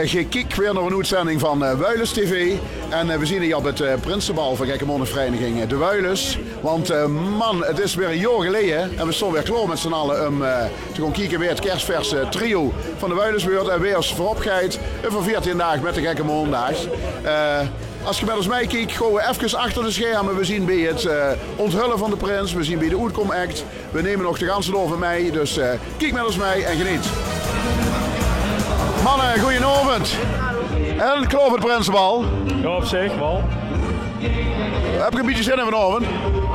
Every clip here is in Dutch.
gekeken weer naar een uitzending van Wuilens TV. En we zien hier op het Prinsenbal van Gekkemonnenvereniging De Wuilens. Want man, het is weer een jaar geleden en we stonden weer klaar met z'n allen om te gaan kijken weer het kerstverse trio van de Wuilensbeurt. En weer als vooropgeit voor 14 dagen met de Gekkemonnendag. Als je met ons meekijkt, gaan we even achter de schermen. We zien bij het onthullen van de prins, we zien bij de Outcome Act. We nemen nog de ganse over mee, dus kijk met ons mee en geniet. Mannen, goedenavond. En klaar voor het Prinsenbal? Ja, op zich wel. Heb je een beetje zin in vanavond?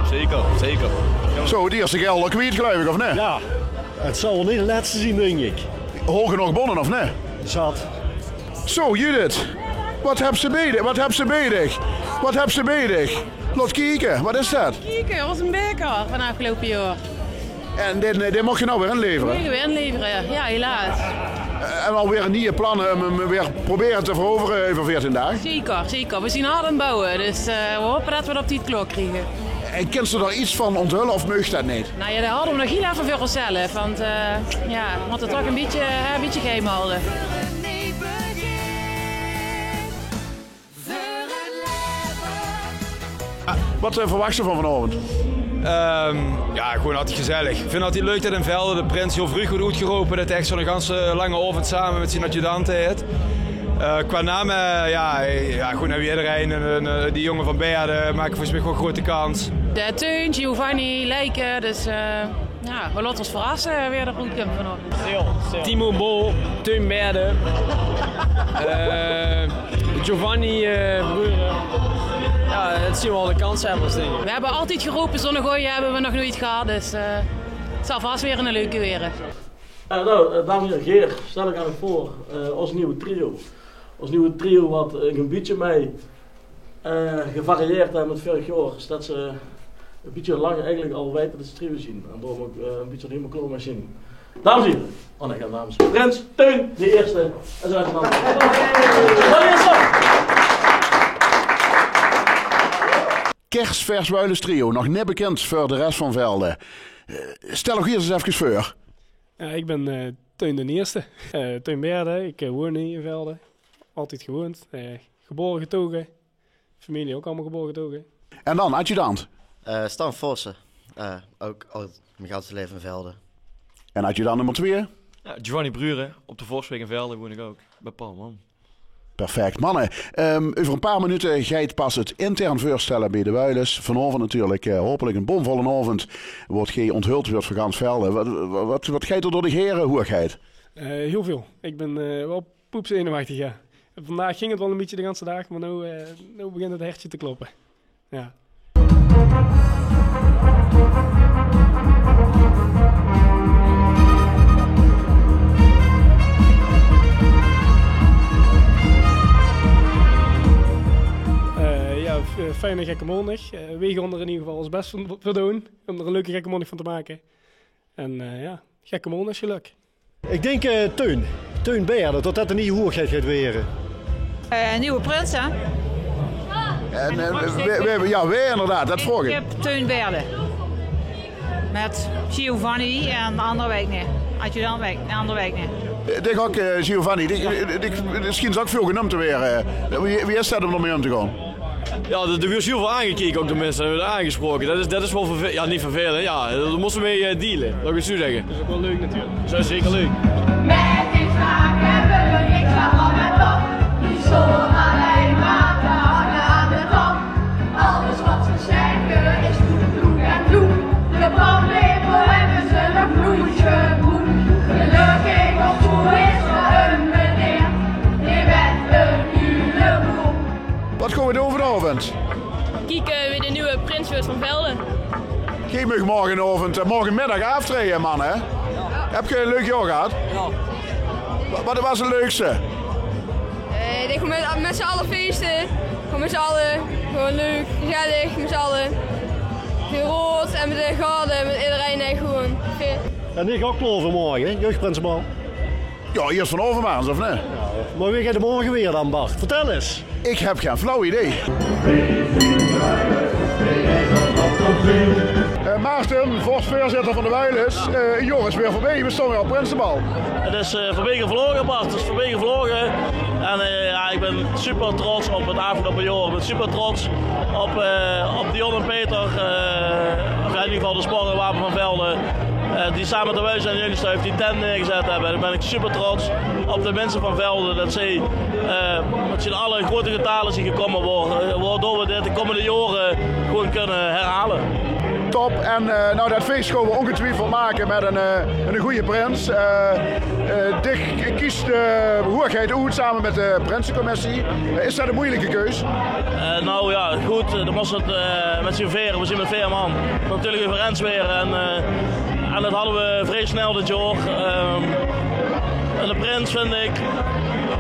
Zeker, zeker. Zo, het eerste geld kwijt geloof ik, of nee? Ja, het zal wel niet de laatste zien, denk ik. Hoog nog bonnen, of nee? Zat. Zo, Judith. Wat heb ze bezig? Wat heb ze bezig? Wat heb ze bezig? Laat kijken, wat is dat? Kijken, dat was een beker van afgelopen jaar. En dit mocht je nou weer inleveren? Mogen we inleveren, ja helaas. En alweer nieuwe plannen om hem weer proberen te veroveren over 14 dagen? Zeker, zeker. We zien hard aan bouwen, dus we hopen dat we dat op die klok krijgen. En kent ze daar iets van onthullen of mag dat niet? Nou ja, dat hadden we nog heel even voor onszelf, want ja, we moeten het toch een beetje geheim houden. Wat verwacht je van vanavond? Ja, gewoon altijd gezellig. Ik vind het leuk dat in Velden de prins heel vroeg wordt uitgeroepen. Dat hij echt zo'n ganse lange avond samen met zijn adjudanten heeft. Qua namen, ja, gewoon naar iedereen. En die jongen van Beerde maken volgens mij gewoon grote kans. De Teun, Giovanni, Lijken, dus ja, we laten ons verrassen weer de Roetkamp vanochtend. Timo Bol, Teun Beerde, Giovanni Bruren. Ja, het zien we al de kanshebbers, denk ik. We hebben altijd geroepen, zonnegooien hebben we nog nooit gehad, dus het zal vast weer een leuke weer. Nou, dames en heren, Geer, stel ik aan u voor, ons nieuwe trio. Ons nieuwe trio wat een beetje mee gevarieerd hebben met vorig jaar. Dus dat ze een beetje lang eigenlijk al weten dat ze trio zien. En daarom ook een beetje helemaal klaar mee zien. Dames en heren, oh nee, dames. Prins, Teun, de eerste. En zo uit de man. Kerstvers Wuilens trio, nog net bekend voor de rest van Velden. Stel nog eerst eens even voor. Ja, ik ben Teun de Eerste. Teun Beerde, ik woon in Velden. Altijd gewoond. Geboren getogen. Familie ook allemaal geboren getogen. En dan, adjudant. Stan Vossen. Ook al mijn ganse leven in Velden. En adjudant nummer 2? Ja, Giovanni Bruren, op de Volksweg in Velden woon ik ook. Bij Paul, man. Perfect. Mannen, over een paar minuten ga je het pas het intern voorstellen bij de Wuilens. Vanavond natuurlijk, hopelijk een bomvolle avond. Wordt geen onthuld wordt voor gans Velden. Wat ga je er door de heren? Hoe ga je het? Heel veel. Ik ben wel poepzenuwachtig, ja. Vandaag ging het wel een beetje de hele dag, maar nu begint het hertje te kloppen. Ja. Fijne Gekkemonnendag. We gaan er in ieder geval ons best voor doen om er een leuke Gekkemonnendag van te maken. En ja, Gekkemonnendag geluk. Ik denk Teun Beerde, dat dat een nieuwe hoerigheid gaat weren. Nieuwe prins, hè? En ja, wij inderdaad, dat vroeg ik. Ik heb Teun Beerde. Met Giovanni en de andere week niet. Adjudant week, de andere week niet. Ik denk ook Giovanni, misschien is ook veel genoemd te weren. Wie is dat om ermee om te gaan? Ja, er wordt heel veel aangekeken ook de mensen, hebben we aangesproken. Dat is wel vervelend, ja niet vervelend, ja, daar moeten we mee dealen, dat wil ik zo zeggen. Dat is ook wel leuk natuurlijk. Dat is zeker leuk. Met die vraag hebben we niks aan met op. Die zullen alleen maar te hangen aan de top. Alles wat ze zeggen is goed doen en doen. De problemen hebben ze nog nooit gevoeld. Gelukkig of hoe is er een meneer, die werd een heleboel. Wat gaan we doen vanavond? Kijken wie de nieuwe prins wordt van Velden. Geen mug morgenavond, morgenmiddag aftreden, man, hè? Ja. Heb je een leuk jaar gehad? Ja. Wat was het leukste? Ik ga met z'n allen feesten. Gewoon met z'n allen. Gewoon leuk, gezellig, met z'n allen. Gerood en met de garden, met iedereen gewoon. En ik ga ook klaar voor morgen, jeugdprinsenbal. Ja, eerst vanavond maar, of nee? Ja, maar wie gaat er morgen weer dan, Bart? Vertel eens. Ik heb geen flauw idee. Maarten, voorzitter van de Wuilens. Jongens, weer voorbij. We staan weer op Prinsenbal. Het is voorbij gevlogen, Bart. Het is voorbij gevlogen. En ja, ik ben super trots op het afgelopen jaar. Ik ben super trots op Dion en Peter, in ieder geval de Sport en Wapen van Velden. Die samen met de Wuis en Jeugdstuif die tent neergezet hebben. Daar ben ik super trots op de mensen van Velden. Dat ze in alle grote getalen zien gekomen worden. Waardoor we dit de komende jaren gewoon kunnen herhalen. Top. En nou, dat feest gaan we ongetwijfeld maken met een goede prins. Dick kiest de hoogheid uit samen met de Prinsencommissie. Is dat een moeilijke keus? Nou ja, goed. Dan was het met z'n veren. We zien met 4 man. Natuurlijk een Rens weer. En dat hadden we vrij snel dit jaar. En de prins vind ik,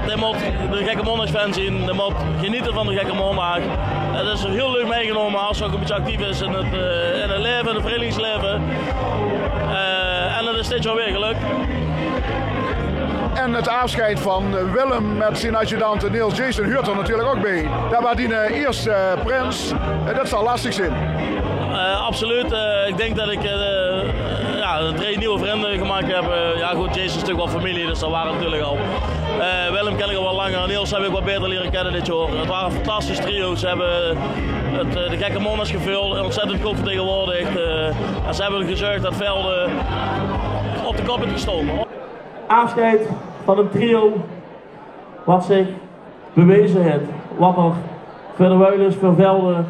die moet de Gekke Mondagsfan zien, die moet genieten van de Gekke Mondag. Het is heel leuk meegenomen als ze ook een beetje actief is in het leven, in het verenigingsleven. En dat is dit jaar weer gelukt. En het afscheid van Willem met zijn adjudant Niels Jason huurt er natuurlijk ook bij. Daar was die eerste prins. Dat zal lastig zijn. Absoluut. Ik denk dat ik 3 nieuwe vrienden gemaakt heb. Ja goed, Jason is natuurlijk wel familie, dus dat waren natuurlijk al. Willem ken ik al wel langer. Niels heb ik wat beter leren kennen dit jaar. Het waren een fantastisch trio. Ze hebben de Gekke Mondags gevuld, ontzettend goed vertegenwoordigd. En ze hebben gezorgd dat Velden op de kop is gestoken. Afscheid van een trio wat zich bewezen heeft. Wat er voor de Wuilers, voor Velden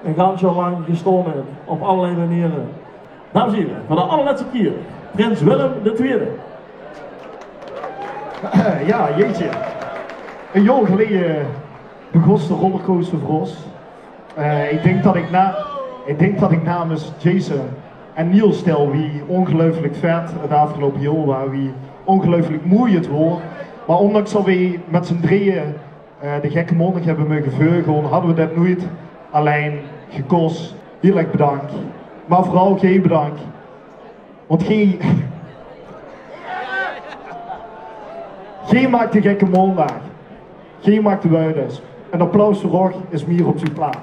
een ganz jaar lang gestaan heeft. Op allerlei manieren. Dames en heren, voor de allerlaatste keer, Prins Willem II. Ja, jeetje. Een jaar geleden begon de rollercoaster voor ons. Ik denk dat ik namens Jason en Niels stel wie ongelooflijk vet het afgelopen jaar waren, wie ongelooflijk mooi het was. Maar ondanks dat we met z'n drieën de Gekke Mondag hebben mogen veugen, hadden we dat nooit alleen gekost. Heel erg bedankt. Maar vooral geen bedankt. Want geen maakt de Gekke Mondag. Geen maakt de Wuilers. Een applaus voor Rog is meer op zijn plaats.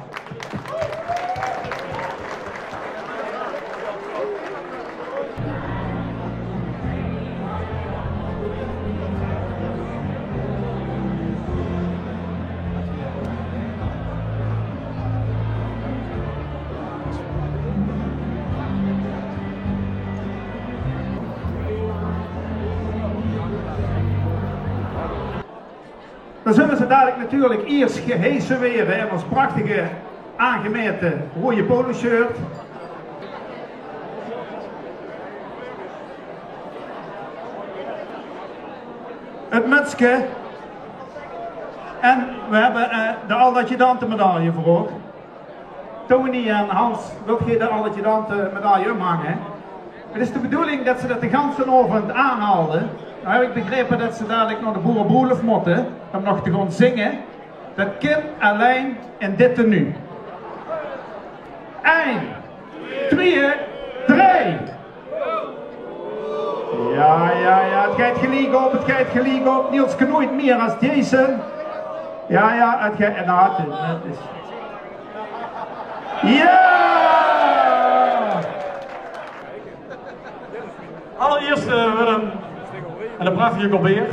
Dan zullen ze dadelijk natuurlijk eerst gehesen weer in ons prachtige aangemeten rode polo shirt. Het mutsje. En we hebben de al-adjudante medaille voor ook. Tony en Hans, wilt je de al-adjudante medaille omhangen? Het is de bedoeling dat ze dat de ganse avond aanhaalden. Nou heb ik begrepen dat ze dadelijk naar de boerenboelef moeten om nog te gaan zingen. Dat kind alleen in dit tenue. 1, 2, 3. Ja, het gaat gelijk op, Niels kan nooit meer als Jason. Ja, het gaat, nou, het is... Ja! Allereerst Willem en de brave Colbert.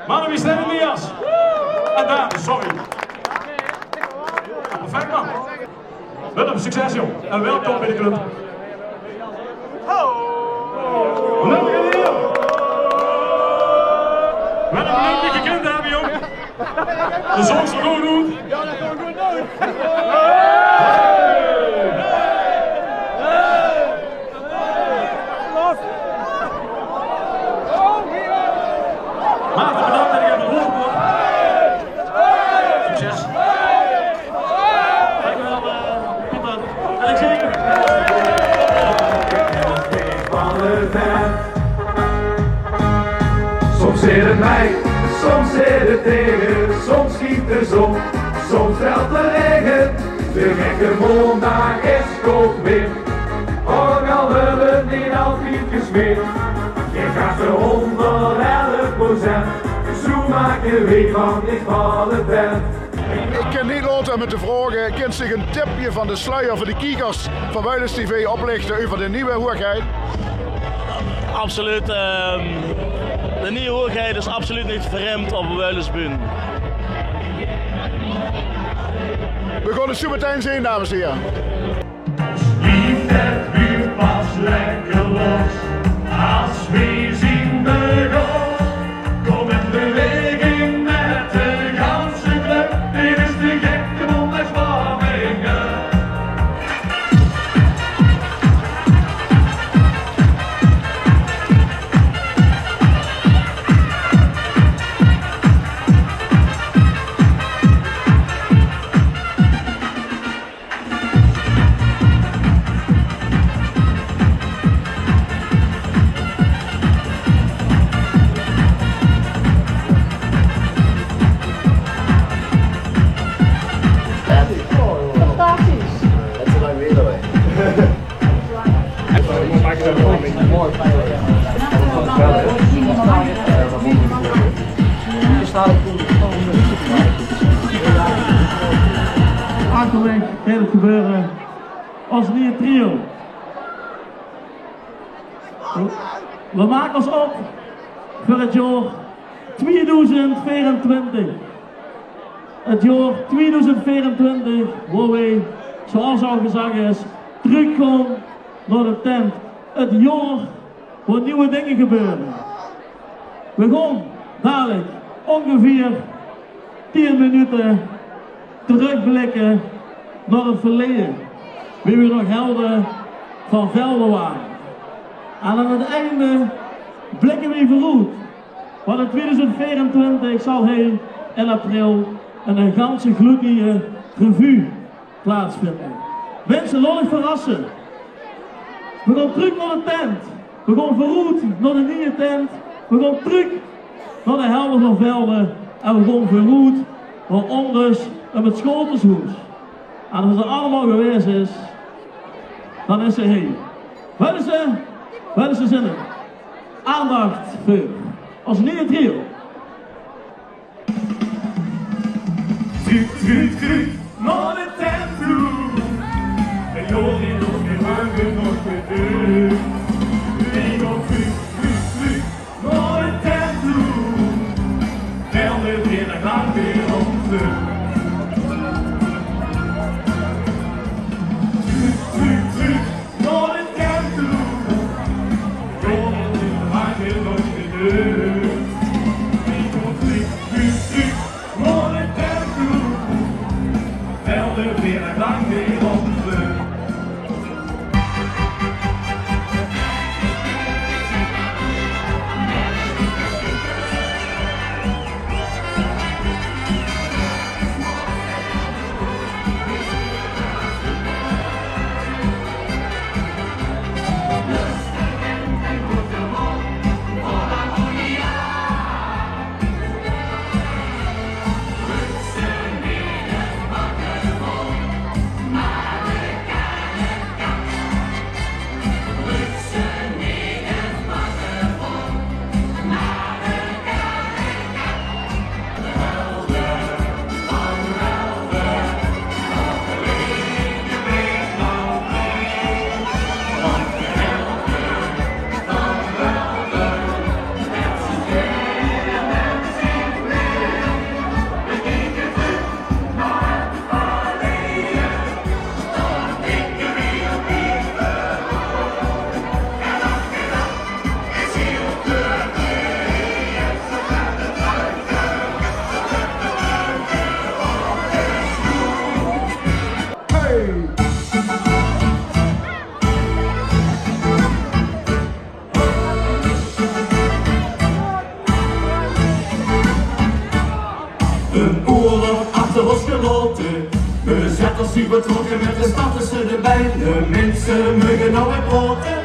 Mannen, wie staan in de jas? En dames, sorry. Perfect man. Willem, succes joh. En welkom bij de club. Leuk jullie hier. Willem, leuk dat je gekend hebben joh. De zon is er gewoon goed. Ja, dat gaan we goed doen. Maarten, bedankt dat ik heb gehoord wordt. Succes. Dankjewel, Pieter. En ik zeker. Soms zit het mij, soms zit het tegen, soms schiet de zon, soms valt de regen. De Gekke Mondag is koud weer, ook al hebben we niet altijd gesmeerd. Je gaat er 111%, zo maak je weet van ik van het ben. Ik kan niet laten om het te vragen, kunt zich een tipje van de sluier voor de kijkers van Wuilens TV oplichten over de nieuwe hoogheid? Absoluut. De nieuwe hoogheid is absoluut niet verremd op Wuilensbühne. We gaan het zo meteen zien, dames en heren. Het vuur pas lekker los, als we zien begon. Kom in beweging met de ganse club, dit is de gekke Wonderswaringen. Achterweg heel het gebeuren als nieuwe trio. We maken ons op voor het jaar 2024. Het jaar 2024 waar wij, zoals al gezegd is, teruggaan naar de tent. Het jaar waar nieuwe dingen gebeuren. We gaan dadelijk ongeveer 10 minuten terugblikken naar het verleden. Wie we nog helden van velden waren. En aan het einde blikken we vooruit. Want in 2024 zal hij in april een ganse gloednieuwe revue plaatsvinden. Mensen, laat ik verrassen. We gaan terug naar de tent. We gaan vooruit naar de nieuwe tent. We gaan terug naar de helden van velden. En we gaan vooruit naar onders en het Schotershoes. En als het allemaal geweest is, dan is er heen. Wat is er zin in? Aandacht voor als nieuwe trio. Terug, naar de tent toe. En joh, die nog geen lang genoeg geduurd. We gaan terug, naar de tent toe. Velden weer een lang weer om terug. Terug, naar de tent toe. Joh, die nog lang genoeg geduurd. We gaan terug, naar de tent toe. Velden weer een lang weer om terug. We zetten ons betrokken met de stad tussen de beiden. Mensen muggen nou weer poten.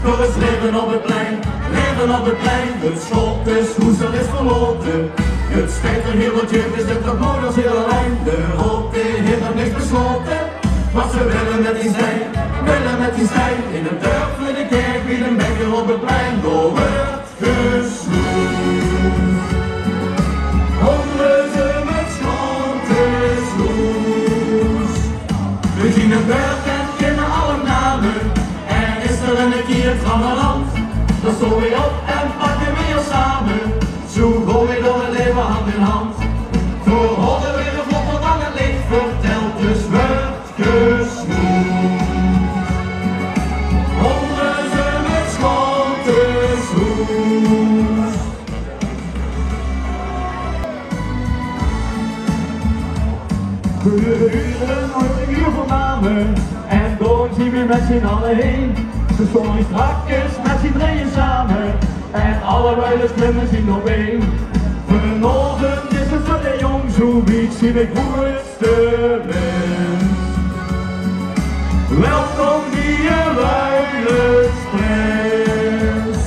Nog eens leven op het plein, leven op het plein. Het schot is, hoezel is verloten. Het spijt er heel wat jeugd, is dit nog mooi als hele lijn. De rote heeft nog niks besloten. Wat ze willen met die stijn, willen met die stijn. In de deur voor de kerk, wie een beker op het plein. Door het gesnoeid. Honderen met schoten. zien een burg en kennen alle namen. En is er een keer van een land, dan stoor je op en pakken we je samen. Zo gooi je door het leven hand in hand. Voor houden we de vlot tot aan het licht vertelt, dus wordt gesmoed. Onder ze met schottershoes. We huren nooit een uur van namen en door zien we met z'n allen heen. Ze stonden strakjes met z'n drieën samen en alle ruilers klimmen zien op één. Vanochtend is het voor de jong, zoiets zie ik goedste mens. Welkom die Ruilersprins.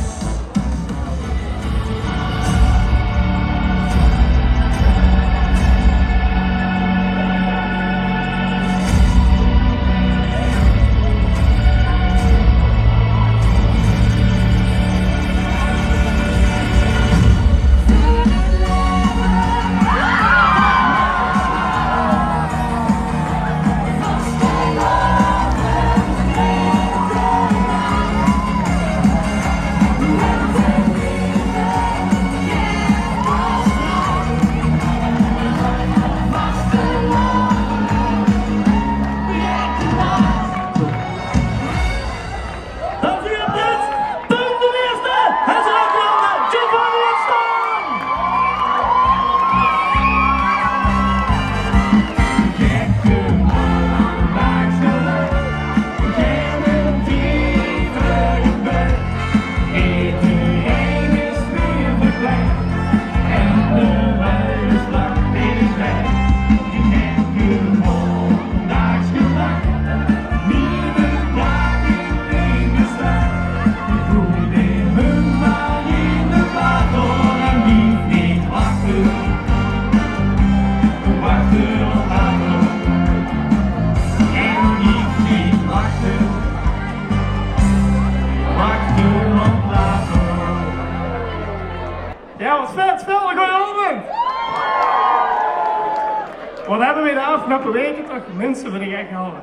Wat hebben we de afgelopen weken toch mensen voor de gek gehouden?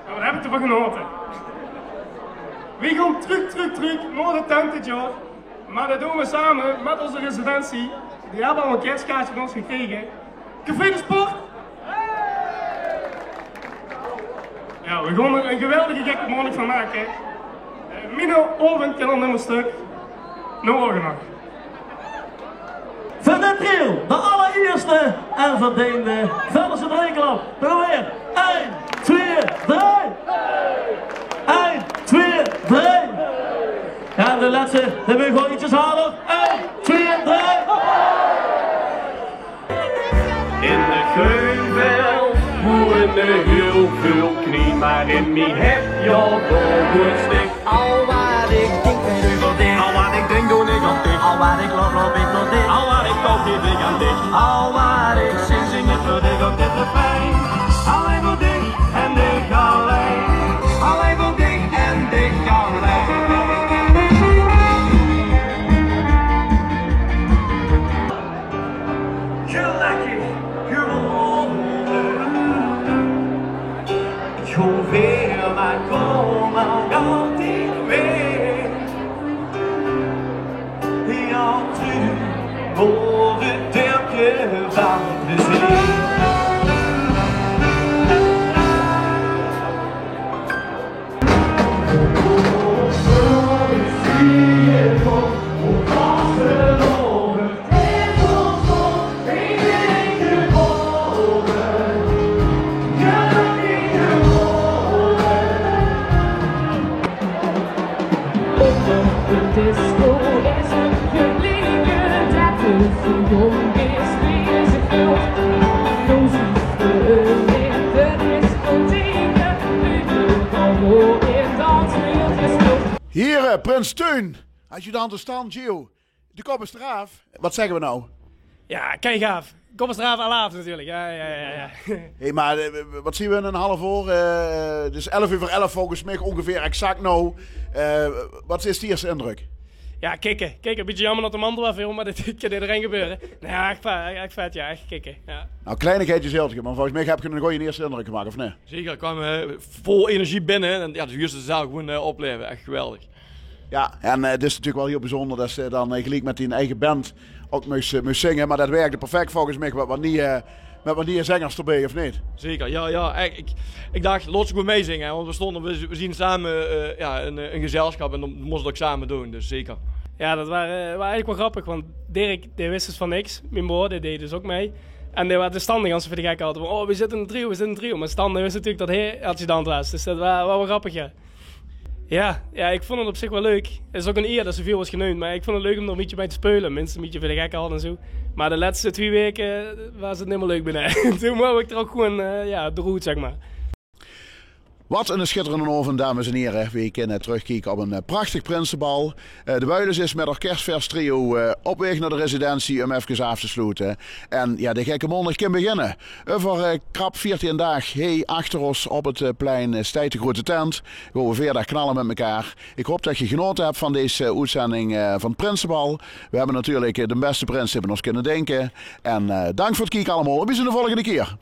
En wat heb ik ervan genoten? We gaan terug naar de tent dit jaar. Maar dat doen we samen met onze residentie. Die hebben al een kerstkaartje van ons gekregen. Café de Sport! Ja, we gaan er een geweldige gekke morgen van maken. Mino Oven kan al nummer stuk. Nou ogen nog. Voor de trio, de allereerste en verdeelde Velsen Brekelop. Probeer. 1, 2, 3. 1, 2, 3. En de laatste, dan ben je gewoon ietsjes harder. 1, 2, 3. In de Geunveld wonen heel veel knie, maar in mij heb je al goed stik. Al wat ik denk, ben ik al dicht. Al wat ik denk, doe ik al dicht. Al wat ik loop ik al dicht. Al wat ik koop, geef ik aan dicht. Al wat ik zing ik voor dit op dit refrein. Alleen voor dicht en dicht alleen. Alleen voor dicht en dicht alleen. Gelukkig gewonnen. Hoeveel maar komen altijd weer. Ja, terug boven het derkje van de zee. Hier, Prins Teun, adjudant de stand, Gio. De kop is eraf. Wat zeggen we nou? Ja, kijk gaaf. Kom eens eraf, alaaf natuurlijk. Ja. Hé, maar wat zien we in een half uur? Het is 11 uur voor 11 volgens mij ongeveer exact nou. Wat is de eerste indruk? Ja, kicken. Kijk, een beetje jammer dat de mantel afviel, maar dit kan erin gebeuren. Nou ja, echt vet, ja. Echt kicken, ja. Nou, kleinigheidjes heel te, maar volgens mij heb je een goede eerste indruk gemaakt, of nee? Zeker, ik kwam vol energie binnen en ja, de juiste zaal gewoon opleven. Echt geweldig. Ja, en het is natuurlijk wel heel bijzonder dat ze dan gelijk met die eigen band ook moest zingen, maar dat werkte perfect volgens mij met wat niet zangers erbij, of niet? Zeker, ja. Ik dacht, laat ze gewoon meezingen, want we zien samen een gezelschap en dan moesten we het ook samen doen, dus zeker. Ja, dat waren eigenlijk wel grappig, want Dirk die wist dus van niks. Mijn broer die deed dus ook mee. En die waren de Stan als we de gek hadden. Oh, we zitten in een trio. Maar Stan wist natuurlijk dat hij adjudant was. Dus dat was wel grappig, ja. Ja, ik vond het op zich wel leuk. Het is ook een eer dat zoveel was genoemd. Maar ik vond het leuk om er een beetje bij te spelen. Mensen een beetje voor de gek hadden en zo. Maar de laatste 2 weken was het niet meer leuk binnen. Toen wou ik er ook gewoon de route, zeg maar. Wat een schitterende avond, dames en heren. We kunnen terugkijken op een prachtig Prinsenbal. De Wuilens is met haar kerstvers trio op weg naar de residentie om even af te sluiten. En ja, de gekke mondig kan beginnen. Over krap 14 dagen achter ons op het plein staat de grote tent. We gaan weer daar knallen met elkaar. Ik hoop dat je genoten hebt van deze uitzending van het Prinsenbal. We hebben natuurlijk de beste prins in ons kunnen denken. En dank voor het kijken allemaal. We zien de volgende keer.